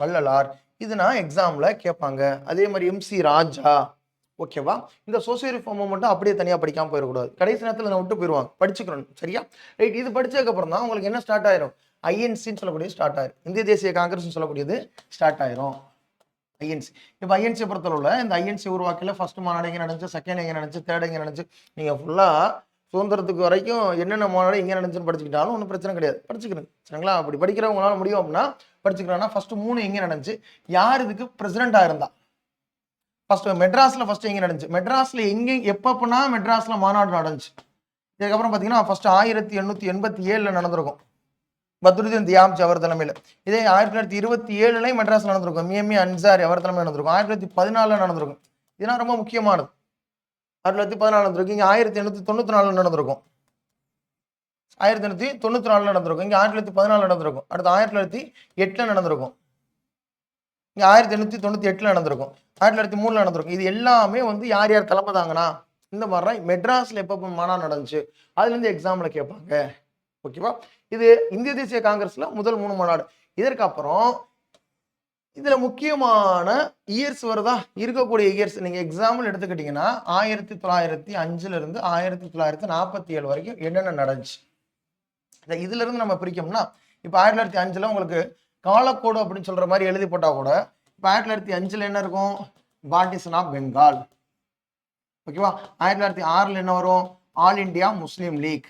வள்ளலார் இதுனா எக்ஸாம்ல கேட்பாங்க. அதே மாதிரி எம்சி ராஜா, ஓகேவா. இந்த சோசியல் ரிஃபார்ம் மட்டும் அப்படியே தனியா படிக்காம போயிடக்கூடாது, கடைசி நேரத்தில் நான் விட்டு போயிடுவாங்க, படிச்சுக்கணும், சரியா. ரைட், இது படிச்சதுக்கு அப்புறம் தான் உங்களுக்கு என்ன ஸ்டார்ட் ஆயிரும், ஐஎன்சின்னு சொல்லக்கூடியது ஸ்டார்ட் ஆயிரும், இந்திய தேசிய காங்கிரஸ் சொல்லக்கூடியது ஸ்டார்ட் ஆயிரும். ஐஎன்சி இப்போ ஐஎன்சி பொறுத்தளவுல இந்த ஐஎன்சி உருவாக்கல ஃபர்ஸ்ட் மாநாடு எங்க நடந்துச்சு, செகண்ட் எங்க நடந்துச்சு, தேர்ட் எங்க நடந்துச்சு, நீங்க ஃபுல்லா சுதந்திரத்துக்கு வரைக்கும் என்னென்ன மாநாடு எங்கே நடந்துச்சுன்னு படிச்சுக்கிட்டாலும் ஒன்றும் பிரச்சனை கிடையாது, படிச்சுக்கணும், சரிங்களா. அப்படி படிக்கிறவங்களால முடியும் அப்படின்னா படிச்சுக்கிறாங்கன்னா ஃபர்ஸ்ட் 3 எங்கே நடந்துச்சு, யார் இதுக்கு பிரசிடென்டா இருந்தா. ஃபர்ஸ்ட் மெட்ராஸ்ல ஃபர்ஸ்ட் எங்கே நடந்துச்சு, மெட்ராஸ்ல எங்கே எப்பப்பனா மெட்ராஸ்ல மாநாடு நடந்துச்சு. இதுக்கப்புறம் பார்த்தீங்கன்னா ஃபர்ஸ்ட் 1887 நடந்திருக்கும், பத்ருதீன் தியாம்ஜி அவர் தலைமையில். இதே 1927 மெட்ராஸ் நடந்திருக்கும், மியமி அன்சாரி அவர் தலைமையில் நடந்திருக்கும். 1914 நடந்திருக்கும், இதெல்லாம் ரொம்ப முக்கியமானது. 1914 நடந்திருக்கு, இங்கே 1894 நடந்திருக்கும், 1894 நடந்திருக்கும், இங்கே 1914 நடந்திருக்கும். அடுத்து 1908 நடந்திருக்கும், இங்கே 1898 நடந்திருக்கும், 1903 நடந்திருக்கும். இது எல்லாமே வந்து யார் யார் தலைமை தாங்கன்னா இந்த மாதிரி மெட்ராஸ்ல எப்போ மாநாடு நடந்துச்சு அதுலேருந்து எக்ஸாம்ல கேட்பாங்க, ஓகேவா. இது இந்திய தேசிய காங்கிரஸ்ல முதல் 3 மாநாடு. இதற்கப்புறம் இதுல முக்கியமான இயர்ஸ் வருதா, இருக்கக்கூடிய இயர்ஸ் நீங்க எக்ஸாம்பிள் எடுத்துக்கிட்டீங்கன்னா 1905 இருந்து 1947 வரைக்கும் என்னென்ன நடந்துச்சு இதுல இருந்து நம்ம பிரிக்கோம்னா, இப்ப 1905 உங்களுக்கு காலக்கோடு அப்படின்னு சொல்ற மாதிரி எழுதி போட்டா கூட இப்ப 1905 என்ன இருக்கும், பார்ட்டிஷன் ஆஃப் பெங்கால், ஓகேவா. 1906 என்ன வரும், ஆல் இண்டியா முஸ்லீம் லீக்.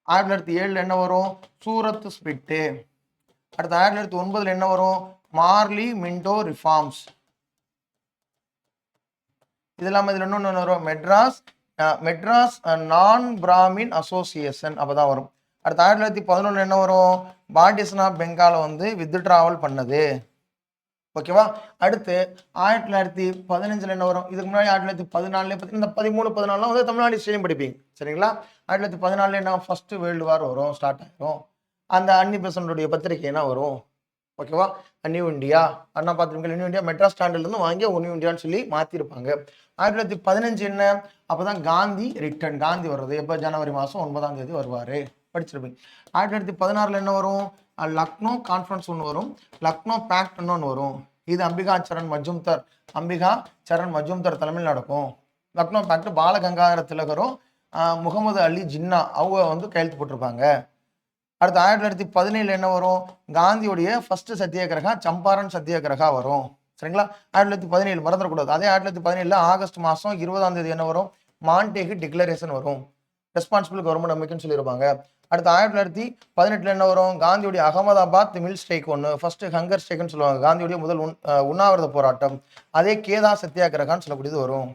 1907 என்ன வரும், சூரத் ஸ்பிரிட்டு. அடுத்து 1909 என்ன வரும், மார்லி மிண்டோ ரிஃபார்ம்ஸ். இது இல்லாமல் இதில் இன்னொன்று வரும், மெட்ராஸ் நான் பிராமின் அசோசியேஷன், அப்போதான் வரும். அடுத்து 1911 என்ன வரும், பார்ட்டிஷன் ஆஃப் பெங்காலை வந்து வித்ட்ராவல் பண்ணது, ஓகேவா. அடுத்து 1915 என்ன வரும், இதுக்கு முன்னாடி 1914 இந்த 13, 14 வந்து தமிழ்நாடு ஹிஸ்டரியும் படிப்பீங்க, சரிங்களா. 1914 என்ன, ஃபர்ஸ்ட் வேர்ல்டு வார் வரும், ஸ்டார்ட் ஆகிடும். அந்த அன்னி பெசன்ட்டுடைய பத்திரிகை என்ன வரும், ஓகேவா. நியூ இந்தியா அண்ணா பார்த்துருக்கீங்க, நியூ இந்தியா மெட்ராஸ் ஸ்டாண்டர்ட்லேருந்து வாங்கி நியூ இந்தியான்னு சொல்லி மாற்றிருப்பாங்க. 1915 என்ன, அப்போதான் காந்தி ரிட்டர்ன், காந்தி வர்றது எப்போ, ஜனவரி மாதம் 9ஆம் தேதி வருவார், படிச்சிருப்பீங்க. 1916 என்ன வரும், லக்னோ கான்ஃபரன்ஸ் ஒன்று வரும், லக்னோ பேக்ட்னு ஒன்று வரும். இது அம்பிகா சரண் மஜும்தர் தலைமையில் நடக்கும். லக்னோ பேக்ட் பாலகங்காதர திலகரும் முகமது அலி ஜின்னா அவங்க வந்து கையெழுத்து போட்டிருப்பாங்க. அடுத்து 1917 என்ன வரும், காந்தியுடைய ஃபர்ஸ்ட் சத்தியாகிரகா சம்பாரன் சத்தியாகிரகா வரும், சரிங்களா. 1917 மறந்துடக்கூடாது. அதே 1917 ஆகஸ்ட் மாதம் 20ஆம் தேதி என்ன வரும், மான்டேகு டிக்ளரேஷன் வரும், ரெஸ்பான்சிபிள் கவர்மெண்ட் அமைக்குன்னு சொல்லியிருப்பாங்க. அடுத்து 1918 என்ன வரும், காந்தியுடைய அகமதாபாத் மில் ஸ்ட்ரைக் ஒன்று, ஃபர்ஸ்ட் ஹங்கர் ஸ்ட்ரைக்னு சொல்லுவாங்க, காந்தியுடைய முதல் உண்ணாவிரத போராட்டம். அதே கேதா சத்தியாகிரகான்னு சொல்லக்கூடியது வரும்,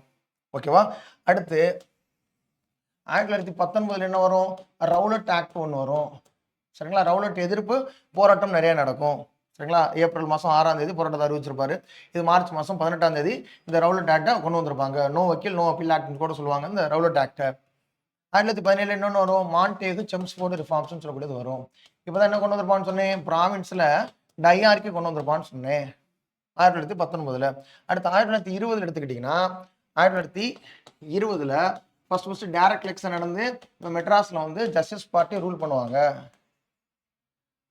ஓகேவா. அடுத்து 1919 என்ன வரும், ரவுலட் ஆக்ட் ஒன்று வரும், சரிங்களா. ரவுலட் எதிர்ப்பு போராட்டம் நிறைய நடக்கும். சரிங்களா. ஏப்ரல் மாதம் 6ஆம் தேதி போராட்டத்தை அறிவிச்சிருப்பாரு. இது மார்ச் மாதம் 18ஆம் தேதி இந்த ரவுலட் ஆக்டை கொண்டு வந்திருப்பாங்க. நோ வக்கீல் நோ அப்பீல் ஆக்ட்னு கூட சொல்லுவாங்க இந்த ரவுலட் ஆக்டை. 1917 இன்னொன்று வரும், மான்டேகு செம்ஸ்ஃபோர்டு ரிஃபார்ம்ஸ்னு சொல்லக்கூடியது வரும். இப்போ தான் என்ன கொண்டு வந்திருப்பான்னு சொன்னேன், ப்ராவின்ஸில் டையார்கி கொண்டு வந்திருப்பான்னு சொன்னேன் 1919. அடுத்து 1920 எடுத்துக்கிட்டிங்கன்னா 1920 ஃபர்ஸ்ட் டைரக்ட் எலெக்ஷன் நடந்து மெட்ராஸில் வந்து ஜஸ்டிஸ் பார்ட்டி ரூல் பண்ணுவாங்க.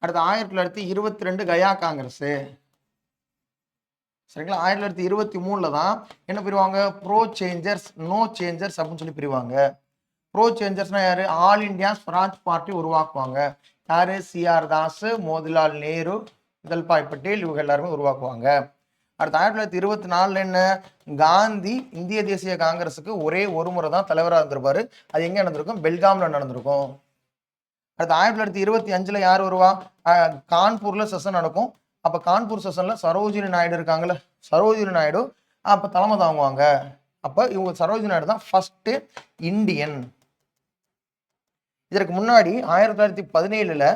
அடுத்து 1922 கயா காங்கிரஸ். சரிங்களா. 1923 தான் என்ன பிரிவாங்க, ப்ரோ சேஞ்சர்ஸ் நோ சேஞ்சர்ஸ் அப்படின்னு சொல்லி பிரிவாங்க. ப்ரோ சேஞ்சர்ஸ்னா யாரு, ஆல் இண்டியா ஸ்வராஜ் பார்ட்டி உருவாக்குவாங்க. யாரு, சிஆர் தாஸ், மோதிலால் நேரு, தல்பாய் பட்டேல், இவங்க எல்லாருமே உருவாக்குவாங்க. அடுத்து 1924 என்ன, காந்தி இந்திய தேசிய காங்கிரஸுக்கு ஒரே ஒரு முறை தான் தலைவராக இருந்திருப்பாரு. அது எங்க நடந்திருக்கும், பெல்காம்ல நடந்திருக்கும். அடுத்து 1925 யார் வருவா, கான்பூர்ல செஷன் நடக்கும். அப்ப கான்பூர் செஷன்ல சரோஜினி நாயுடு இருக்காங்கல்ல, சரோஜினி நாயுடு அப்ப தலைமை தாங்குவாங்க. அப்ப இவங்க சரோஜினி நாயுடு தான் ஃபர்ஸ்ட் இந்தியன். இதற்கு முன்னாடி 1917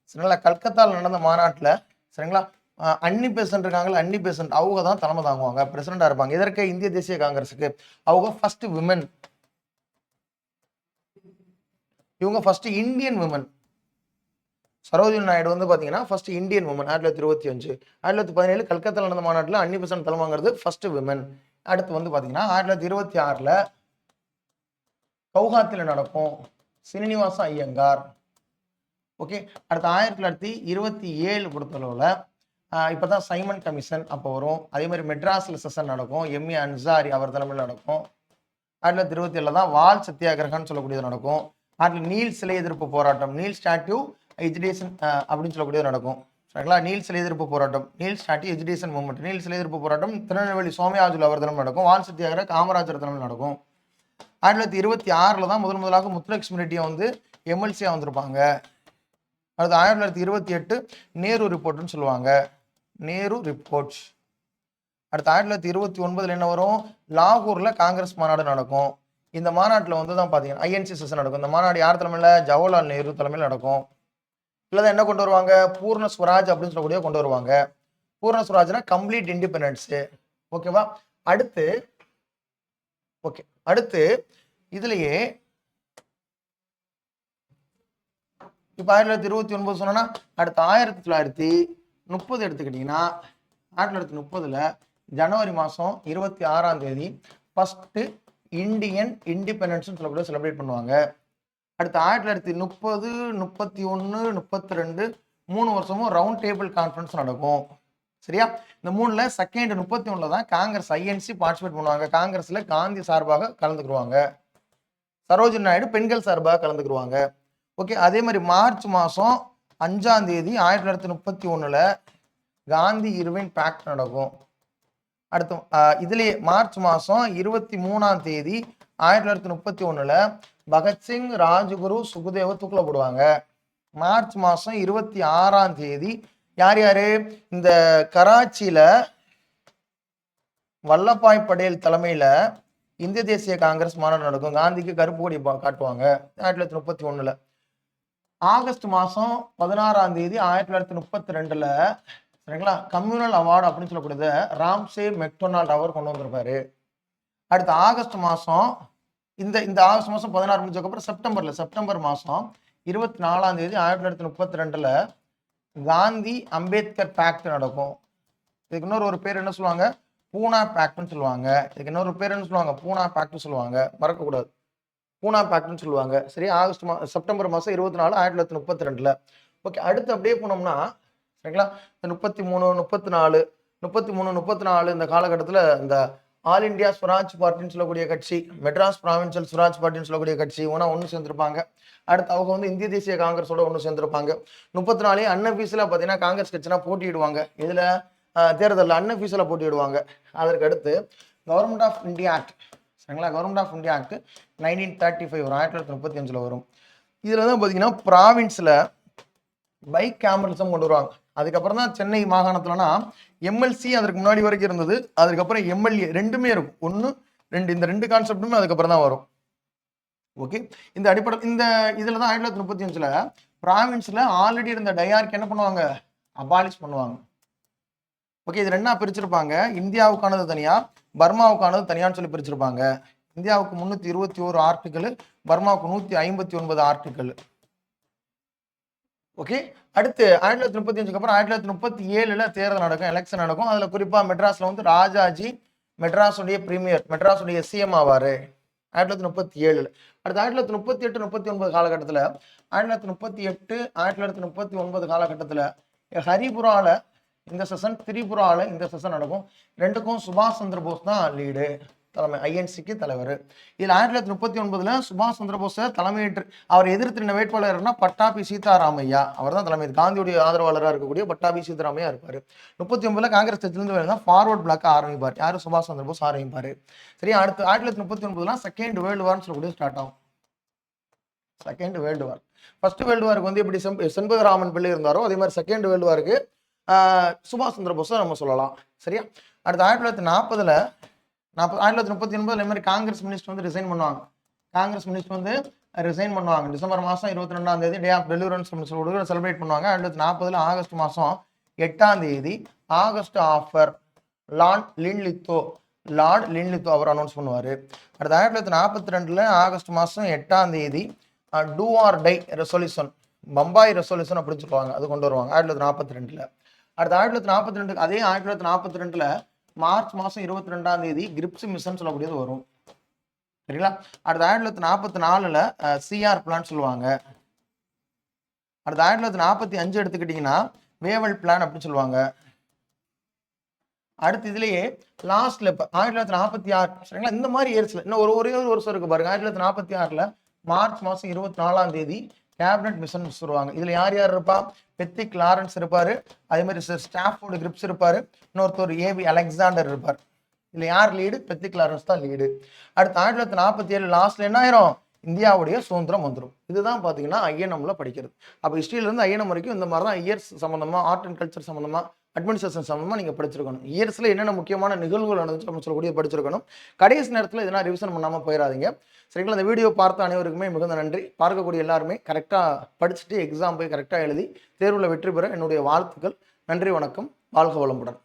சரிங்களா கல்கத்தாவில் நடந்த மாநாட்டில் சரிங்களா அன்னி பெசன்ட் இருக்காங்களா, அன்னி பெசன்ட் அவங்க தான் தலைமை தாங்குவாங்க, பிரசிடண்டா இருப்பாங்க. இதற்கு இந்திய தேசிய காங்கிரஸுக்கு அவங்க ஃபர்ஸ்ட் விமன், இவங்க first Indian women. Sarojini Naidu வந்து பாத்தீங்கன்னா ஃபர்ஸ்ட் இந்தியன் விமன் 1925. 1917 கல்கத்தாவில் நடந்த மாநாட்டில் அன்னி பெசன்ட் தலைமைங்கிறது ஃபர்ஸ்ட் விமன். அடுத்து வந்து பாத்தீங்கன்னா 1926 கவுஹாத்தில நடக்கும், ஸ்ரீனிவாச ஐயங்கார். ஓகே. அடுத்து 1927 பொறுத்தளவில் இப்போதான் சைமன் கமிஷன் அப்போ வரும். அதே மாதிரி மெட்ராஸில் செஷன் நடக்கும், எம்ஏ அன்சாரி அவர் தலைமையில் நடக்கும். 1927 தான் வால் சத்தியாகிரகம்னு சொல்லக்கூடியது நடக்கும். அதில் நீல் சிலை எதிர்ப்பு போராட்டம், நீல் ஸ்டாட்யூ எஜுகேஷன் அப்படின்னு சொல்லக்கூடியது நடக்கும். சரிங்களா. நீல் சிலை எதிர்ப்பு போராட்டம், Neill statue education movement, Neill சிலை எதிர்ப்பு போராட்டம் திருநெல்வேலி சோமயாஜுல் அவர் தலைமையில் நடக்கும். வால் சத்தியாகிரக காமராஜர் தலைமையில் நடக்கும். 1926 தான் முதலாக முத்துலட்சுமி ரெட்டியை வந்து எம்எல்சியா வந்திருப்பாங்க. அடுத்து 1928 நேரு ரிப்போர்ட்னு சொல்லுவாங்க, நேரு ரிப்போர்ட். அடுத்து 1929 என்ன வரும், லாகூர்ல காங்கிரஸ் மாநாடு நடக்கும். இந்த மாநாட்டில் வந்து தான் பார்த்தீங்கன்னா ஐஎன்சி செஷன் நடக்கும். இந்த மாநாடு யார் தலைமையில், ஜவஹர்லால் நேரு தலைமையில் நடக்கும். இல்லை என்ன கொண்டு வருவாங்க, பூர்ண ஸ்வராஜ் அப்படின்னு சொல்லக்கூடிய கொண்டு வருவாங்க. பூர்ண ஸ்வராஜ்னா கம்ப்ளீட் இண்டிபெண்டன்ஸ். ஓகேவா. அடுத்து இதுலயே இப்ப 1929 சொன்னா அடுத்து 1930 எடுத்துக்கிட்டீங்கன்னா 1930 ஜனவரி மாசம் 26ஆம் தேதி ஃபர்ஸ்ட் இந்தியன் இண்டிபெண்டன்ஸ் சொல்லக்கூடிய செலிப்ரேட் பண்ணுவாங்க. அடுத்து 1930, 31, 32 3 வருஷமும் ரவுண்ட் டேபிள் கான்ஃபரன்ஸ் நடக்கும். சரியா. இந்த 3ல செகண்ட் 31 தான் காங்கிரஸ் ஐஎன்சி பார்ட்டிசிபேட் பண்ணுவாங்க. காங்கிரஸ்ல காந்தி சார்பாக கலந்துக்குருவாங்க, சரோஜினி நாயுடு பெண்கள் சார்பாக கலந்துக்குருவாங்க. ஓகே. அதே மாதிரி மார்ச் மாதம் 5ஆம் தேதி 1931 காந்தி இர்வின் பேக்ட் நடக்கும். அடுத்து இதுலேயே மார்ச் மாதம் 23ஆம் தேதி 1931 பகத்சிங், ராஜ்குரு, சுகுதேவ தூக்கில் போடுவாங்க. மார்ச் மாதம் 26ஆம் தேதி யார் யாரு, இந்த கராச்சியில வல்லபாய் படேல் தலைமையில இந்திய தேசிய காங்கிரஸ் மாநாடு நடக்கும். காந்திக்கு கருப்பு கொடி காட்டுவாங்க 1931. ஆகஸ்ட் மாதம் 16ஆம் தேதி 1932 சரிங்களா கம்யூனல் அவார்டு அப்படின்னு சொல்லக்கூடியது ராம்சே மெக்டொனால்ட் அவர் கொண்டு வந்திருப்பாரு. அடுத்து ஆகஸ்ட் மாதம் இந்த ஆகஸ்ட் மாதம் 16 முடிஞ்சதுக்கப்புறம் செப்டம்பர் மாதம் 24ஆம் தேதி 1932 காந்தி அம்பேத்கர் பேக்ட் நடக்கும். இதுக்கு இன்னொரு பேர் என்ன சொல்லுவாங்க, பூனா பேக்ட்னு சொல்லுவாங்க. இதுக்கு இன்னொரு பேர் என்ன சொல்லுவாங்க, பூனா பேக்ட்னு சொல்லுவாங்க, மறக்கக்கூடாது, பூனா பேக்ட்னு சொல்லுவாங்க. சரி. செப்டம்பர் மாதம் 24 1932. ஓகே. அடுத்து அப்படியே போனோம்னா சரிங்களா 33, 34 இந்த காலகட்டத்தில் இந்த ஆல் இண்டியா ஸ்வராஜ் பார்ட்டின்னு சொல்லக்கூடிய கட்சி, மெட்ராஸ் ப்ராவின்சியல் ஸ்வராஜ் பார்ட்டின்னு சொல்லக்கூடிய கட்சி ஒன்று சேர்ந்திருப்பாங்க. அடுத்து அவங்க வந்து இந்திய தேசிய காங்கிரஸோட ஒன்று சேர்ந்திருப்பாங்க. 34 அன்அஃபீஷியலாக பார்த்தீங்கன்னா காங்கிரஸ் கட்சினா போட்டியிடுவாங்க. இதில் தேர்தலில் அன்அஃபீஷியலாக போட்டியிடுவாங்க. அதற்கு அடுத்து கவர்மெண்ட் ஆஃப் இந்தியா ஆக்ட் சரிங்களா, கவர்மெண்ட் ஆஃப் இந்தியா ஆக்ட் 1935 வரும், 1935 வரும். இதில் தான் பார்த்தீங்கன்னா ப்ராவின்ஸில் பைக் கேமரலிசம் கொண்டு வருவாங்க. அதுக்கப்புறம் தான் சென்னை மாகாணத்துலனா எம்எல்சி அதற்கு முன்னாடி வரைக்கும் இருந்தது, அதுக்கப்புறம் எம்எல்ஏ ரெண்டுமே இருக்கும். 1, 2 இந்த 2 கான்செப்டுமே அதுக்கப்புறம் தான் வரும். ஓகே. இந்த அடிப்படை இந்த இதில் தான் 1935 ப்ராவின்ஸில் ஆல்ரெடி இருந்த டயார்க்கு என்ன பண்ணுவாங்க, அபாலிஷ் பண்ணுவாங்க. ஓகே, இது ரெண்டா பிரிச்சிருப்பாங்க. இந்தியாவுக்கானது தனியா, பர்மாவுக்கானது தனியான்னு சொல்லி பிரிச்சிருப்பாங்க. இந்தியாவுக்கு 321 ஆர்டிக்கல், பர்மாவுக்கு 159 ஆர்டிக்கல். ஓகே, அடுத்து 1935 அப்புறம் 1937 தேர்தல் நடக்கும், எலெக்ஷன் நடக்கும். அதுல குறிப்பா மெட்ராஸ்ல வந்து ராஜாஜி மெட்ராஸுடைய பிரீமியர், மெட்ராஸுடைய சிஎம் ஆவாரு 1937. அடுத்து 1938 39 காலகட்டத்தில் 1938 1939 காலகட்டத்தில் ஹரிபுரால இந்த செஷன், திரிபுரால இந்த செஷன் நடக்கும். ரெண்டுக்கும் சுபாஷ் சந்திர போஸ் தான் லீடு, தலைமை, ஐஎன்சிக்கு தலைவர். இதில் 1939 சுபாஷ் சந்திர போஸை தலைமையேற்று அவர் எதிர்த்து வேட்பாளர்னா பட்டாபி சீதாராமையா, அவர் தான் தலைமை. காந்தியுடைய ஆதரவாளராக இருக்கக்கூடிய பட்டாபி சீதாராமையா இருப்பார். 39 காங்கிரஸ் கட்சியிலிருந்து வேணும்னா ஃபார்வர்ட் பிளாக் ஆரம்பிப்பார். யார்? சுபாஷ் சந்திர போஸ் ஆரம்பிப்பார். சரி, அடுத்து 1939 செகண்ட் வேர்ல்டு வார்னு சொல்லக்கூடிய ஸ்டார்ட் ஆகும். Second world war. First world வாருக்கு வந்து எப்படி செண்பகராமன் பிள்ளை இருந்தாரோ அதே மாதிரி செகண்ட் வேர்ல்டு வாருக்கு சுபாஷ் சந்திர போஸை நம்ம சொல்லலாம். சரியா? அடுத்து 1940 1939 இதே மாதிரி காங்கிரஸ் மினிஸ்டர் வந்து ரிசைன் பண்ணுவாங்க. காங்கிரஸ் மினிஸ்டர் வந்து ரிசைன் பண்ணுவாங்க. டிசம்பர் மாதம் 22 டே ஆஃப் டெலிவரன்ஸ் செலிப்ரேட் பண்ணுவாங்க. 1940 ஆகஸ்ட் மாதம் 8 ஆகஸ்ட் ஆஃபர் லார்ட் லின்லித்தோ அவர் அனௌன்ஸ் பண்ணுவார். அடுத்து 1942 ஆகஸ்ட் மாதம் 8 do or die resolution, Bombay resolution அப்படின்னு சொல்லுவாங்க, அது கொண்டு வருவாங்க 1942. அடுத்து 1942 அதே 1942 மார்ச் மாதம் 22 கிரிப்ஸ் மிஷன் சொல்லக்கூடியது வரும். சரிங்களா? அடுத்து 1944 சிஆர் பிளான் சொல்லுவாங்க. அடுத்து 1945 எடுத்துக்கிட்டிங்கன்னா வேவல் பிளான் அப்படின்னு சொல்லுவாங்க. அடுத்து இதுலேயே லாஸ்ட்ல இப்போ 1946, சரிங்களா? இந்த மாதிரி இயர்ஸ்ல இன்னும் ஒரே ஒரு வருஷம் இருக்கு பாருங்க. 1946 மார்ச் மாதம் 24 கேபினட் மிஷன் சொல்லுவாங்க. இதுல யார் யார் இருப்பா? பெத்திக் லாரன்ஸ் இருப்பாரு, அதே மாதிரி ஸ்டாஃபோர்டு கிரிப்ஸ் இருப்பாரு, இன்னொருத்தர் ஏபி அலெக்சாண்டர் இருப்பார். இதுல யார் லீடு? பெத்திக் லாரன்ஸ் தான் லீடு. அடுத்து 1947 லாஸ்ட்ல என்ன ஆயிரும்? இந்தியாவுடைய சுதந்திரம் வந்துடும். இதுதான் பாத்தீங்கன்னா ஐஎன்எம்ல படிக்கிறது. அப்போ ஹிஸ்டரியில இருந்து ஐஎன்எம் வரைக்கும் இந்த மாதிரி தான் இயர்ஸ் சம்பந்தமா, ஆர்ட் அண்ட் கல்ச்சர் சம்பந்தமா, அட்மினிஸ்ட்ரேஷன் சம்பந்தமா நீங்க படிச்சிருக்கணும். இயர்ஸ்ல என்னென்ன முக்கியமான நிகழ்வுகள் நடந்துச்சு நம்ம சொல்லக்கூடிய படிச்சிருக்கணும். கடைசி நேரத்தில் இதெல்லாம் ரிவிஷன் பண்ணாம போயிடாதீங்க. சரிங்களா? இந்த வீடியோ பார்த்த அனைவருக்குமே மிகுந்த நன்றி. பார்க்கக்கூடிய எல்லாருமே கரெக்டாக படிச்சுட்டு எக்ஸாம் போய் கரெக்டாக எழுதி தேர்வில் வெற்றி பெற என்னுடைய வாழ்த்துக்கள். நன்றி, வணக்கம், வாழ்க வளமுடன்.